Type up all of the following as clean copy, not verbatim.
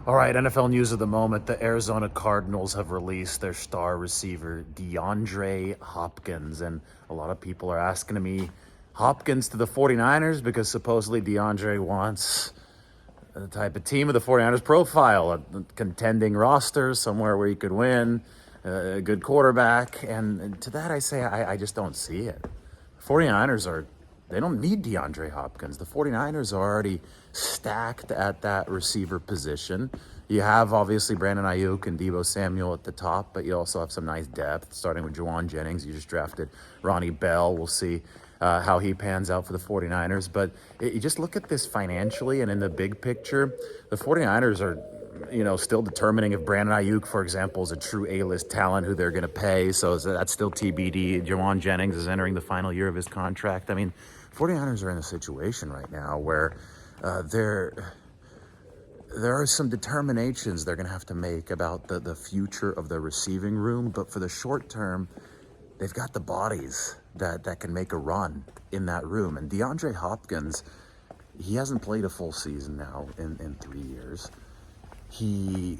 All right, NFL news of the moment. The Arizona Cardinals have released their star receiver, DeAndre Hopkins. And a lot of people are asking me, Hopkins to the 49ers? Because supposedly DeAndre wants the type of team of the 49ers profile, a contending roster, somewhere where you could win, a good quarterback. And to that I say, I just don't see it. 49ers they don't need DeAndre Hopkins. The 49ers are already stacked at that receiver position. You have obviously Brandon Ayuk and Deebo Samuel at the top, but you also have some nice depth, starting with Juwan Jennings. You just drafted Ronnie Bell. We'll see how he pans out for the 49ers. But you just look at this financially and in the big picture, the 49ers are still determining if Brandon Ayuk, for example, is a true A-list talent who they're going to pay. So that's still TBD. Juwan Jennings is entering the final year of his contract. I mean, 49ers are in a situation right now where there are some determinations they're going to have to make about the future of the receiving room. But for the short term, they've got the bodies that can make a run in that room. And DeAndre Hopkins, he hasn't played a full season now in 3 years. He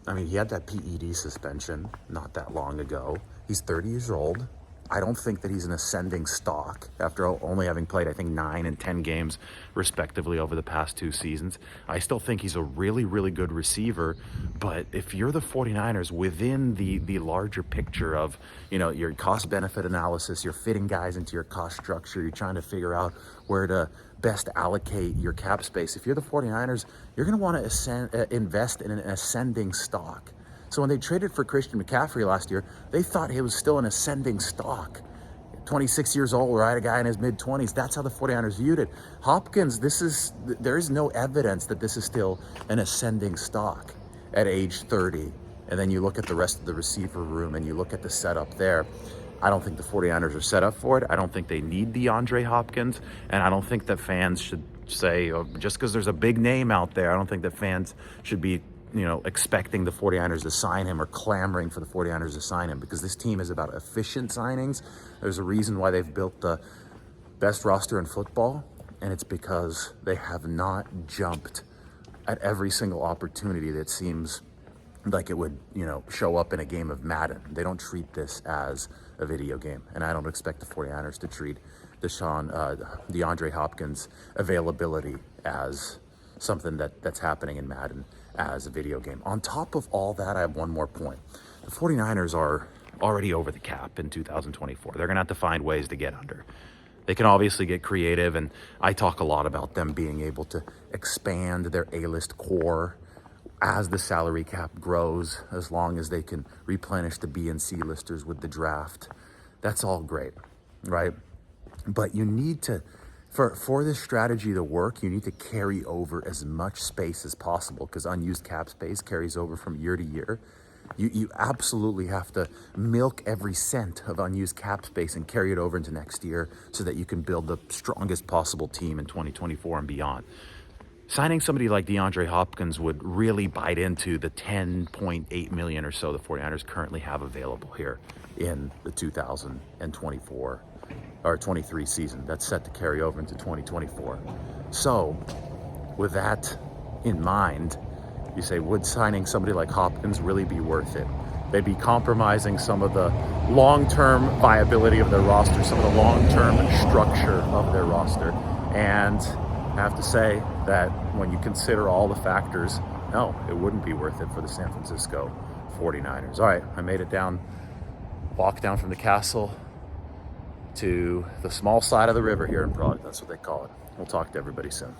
had that PED suspension not that long ago. He's 30 years old. I don't think that he's an ascending stock after only having played, I think, 9 and 10 games respectively over the past 2 seasons. I still think he's a really, really good receiver. But if you're the 49ers within the larger picture of, your cost-benefit analysis, you're fitting guys into your cost structure, you're trying to figure out where to best allocate your cap space. If you're the 49ers, you're going to want to invest in an ascending stock. So when they traded for Christian McCaffrey last year, they thought he was still an ascending stock. 26 years old, right? A guy in his mid-20s. That's how the 49ers viewed it. Hopkins, there is no evidence that this is still an ascending stock at age 30. And then you look at the rest of the receiver room and you look at the setup there. I don't think the 49ers are set up for it. I don't think they need DeAndre Hopkins. And I don't think that fans should say, just because there's a big name out there, I don't think that fans should be expecting the 49ers to sign him or clamoring for the 49ers to sign him, because this team is about efficient signings. There's a reason why they've built the best roster in football, and it's because they have not jumped at every single opportunity that seems like it would, show up in a game of Madden. They don't treat this as a video game, and I don't expect the 49ers to treat DeAndre Hopkins' availability as something that's happening in Madden as a video game. On top of all that, I have one more point. The 49ers are already over the cap in 2024. They're going to have to find ways to get under. They can obviously get creative, and I talk a lot about them being able to expand their A-list core as the salary cap grows, as long as they can replenish the B and C listers with the draft. That's all great, right? But you need to, for this strategy to work, you need to carry over as much space as possible, because unused cap space carries over from year to year. You absolutely have to milk every cent of unused cap space and carry it over into next year so that you can build the strongest possible team in 2024 and beyond. Signing somebody like DeAndre Hopkins would really bite into the $10.8 million or so the 49ers currently have available here in the 2024 or 23 season. That's set to carry over into 2024. So with that in mind, you say, would signing somebody like Hopkins really be worth it? They'd be compromising some of the long-term viability of their roster, some of the long-term structure of their roster. And I have to say that when you consider all the factors, no, it wouldn't be worth it for the San Francisco 49ers. All right, I made it down, walked down from the castle to the small side of the river here in Prague. That's what they call it. We'll talk to everybody soon.